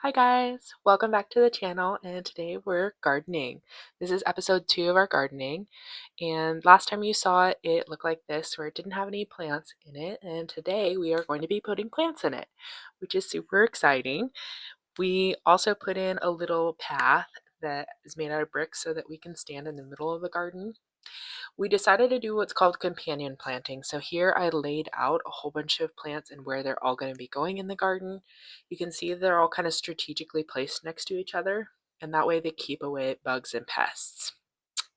Hi guys, welcome back to the channel, and today we're gardening. This is episode 2 of our gardening, and last time you saw it, it looked like this where it didn't have any plants in it, and today we are going to be putting plants in it, which is super exciting. We also put in a little path that is made out of bricks so that we can stand in the middle of the garden. We decided to do what's called companion planting. So here I laid out a whole bunch of plants and where they're all going to be going in the garden. You can see they're all kind of strategically placed next to each other, and that way they keep away bugs and pests.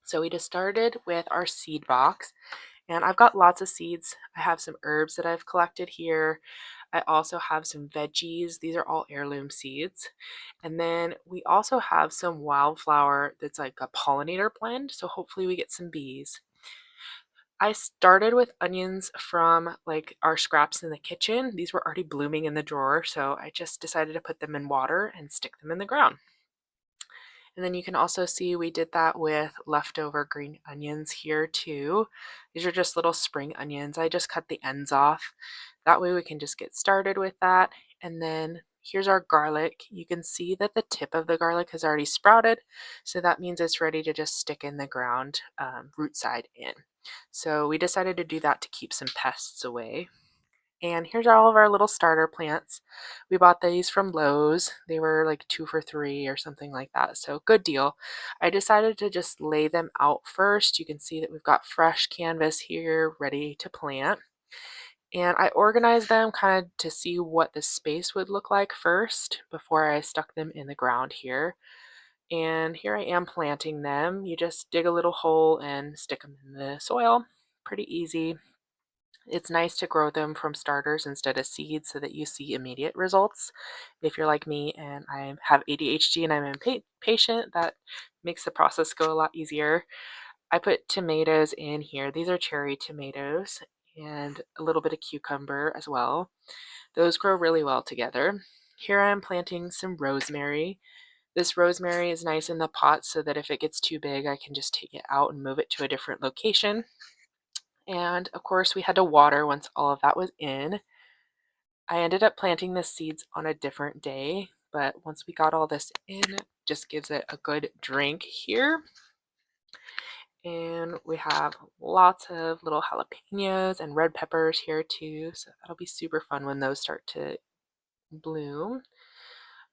So we just started with our seed box, and I've got lots of seeds. I have some herbs that I've collected here. I also have some veggies. These are all heirloom seeds. And then we also have some wildflower that's like a pollinator blend, so hopefully we get some bees. I started with onions from like our scraps in the kitchen. These were already blooming in the drawer, so I just decided to put them in water and stick them in the ground. And then you can also see we did that with leftover green onions here too. These are just little spring onions. I just cut the ends off. That way we can just get started with that. And then here's our garlic. You can see that the tip of the garlic has already sprouted. So that means it's ready to just stick in the ground, root side in. So we decided to do that to keep some pests away. And here's all of our little starter plants. We bought these from Lowe's. They were like 2 for 3 or something like that. So good deal. I decided to just lay them out first. You can see that we've got fresh canvas here ready to plant. And I organized them kind of to see what the space would look like first before I stuck them in the ground here. And here I am planting them. You just dig a little hole and stick them in the soil. Pretty easy. It's nice to grow them from starters instead of seeds so that you see immediate results. If you're like me and I have ADHD and I'm impatient, that makes the process go a lot easier. I put tomatoes in here. These are cherry tomatoes and a little bit of cucumber as well. Those grow really well together. Here I am planting some rosemary. This rosemary is nice in the pot so that if it gets too big, I can just take it out and move it to a different location. And of course, we had to water once all of that was in. I ended up planting the seeds on a different day, but once we got all this in, it just gives it a good drink here. And we have lots of little jalapenos and red peppers here too, so that'll be super fun when those start to bloom.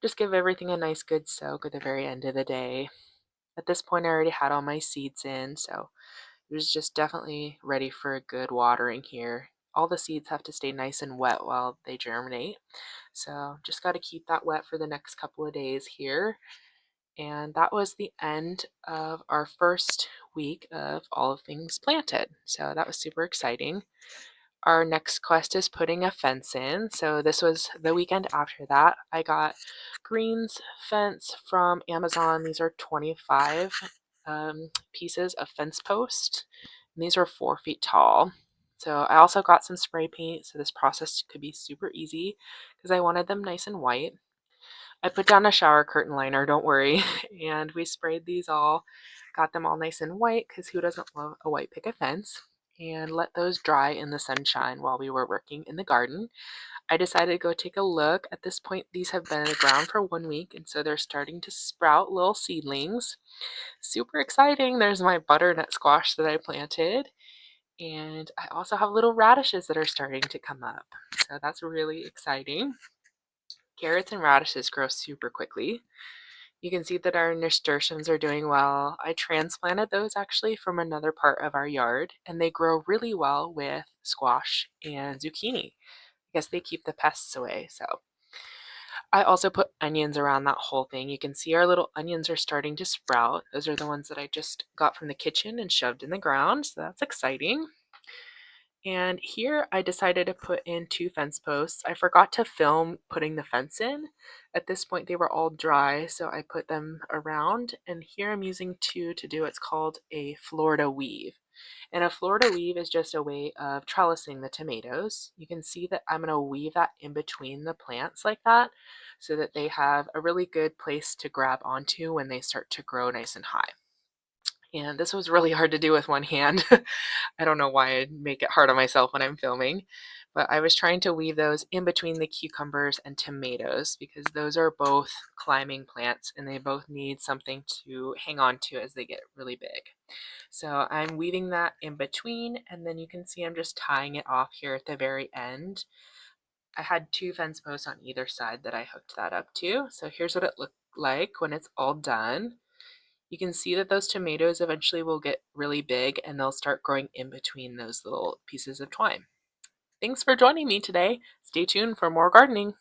Just give everything a nice good soak at the very end of the day. At this point, I already had all my seeds in, so it was just definitely ready for a good watering here. All the seeds have to stay nice and wet while they germinate. So just got to keep that wet for the next couple of days here. And that was the end of our first week of all things planted. So that was super exciting. Our next quest is putting a fence in. So this was the weekend after that. I got greens fence from Amazon. These are 25 pieces of fence post. And these are 4 feet tall. So I also got some spray paint, so this process could be super easy because I wanted them nice and white. I put down a shower curtain liner, don't worry, and we sprayed these all, got them all nice and white because who doesn't love a white picket fence? And let those dry in the sunshine while we were working in the garden. I decided to go take a look. At this point, these have been in the ground for 1 week, and so they're starting to sprout little seedlings. Super exciting. There's my butternut squash that I planted. And I also have little radishes that are starting to come up. So that's really exciting. Carrots and radishes grow super quickly. You can see that our nasturtiums are doing well. I transplanted those actually from another part of our yard, and they grow really well with squash and zucchini. I guess they keep the pests away. So I also put onions around that whole thing. You can see our little onions are starting to sprout. Those are the ones that I just got from the kitchen and shoved in the ground, so that's exciting. And here I decided to put in 2 fence posts. I forgot to film putting the fence in. At this point they were all dry, so I put them around, and here I'm using 2 to do what's called a Florida weave. And a Florida weave is just a way of trellising the tomatoes. You can see that I'm going to weave that in between the plants like that so that they have a really good place to grab onto when they start to grow nice and high. And this was really hard to do with one hand. I don't know why I make it hard on myself when I'm filming, but I was trying to weave those in between the cucumbers and tomatoes because those are both climbing plants and they both need something to hang on to as they get really big. So I'm weaving that in between, and then you can see I'm just tying it off here at the very end. I had 2 fence posts on either side that I hooked that up to. So here's what it looked like when it's all done. You can see that those tomatoes eventually will get really big and they'll start growing in between those little pieces of twine. Thanks for joining me today. Stay tuned for more gardening.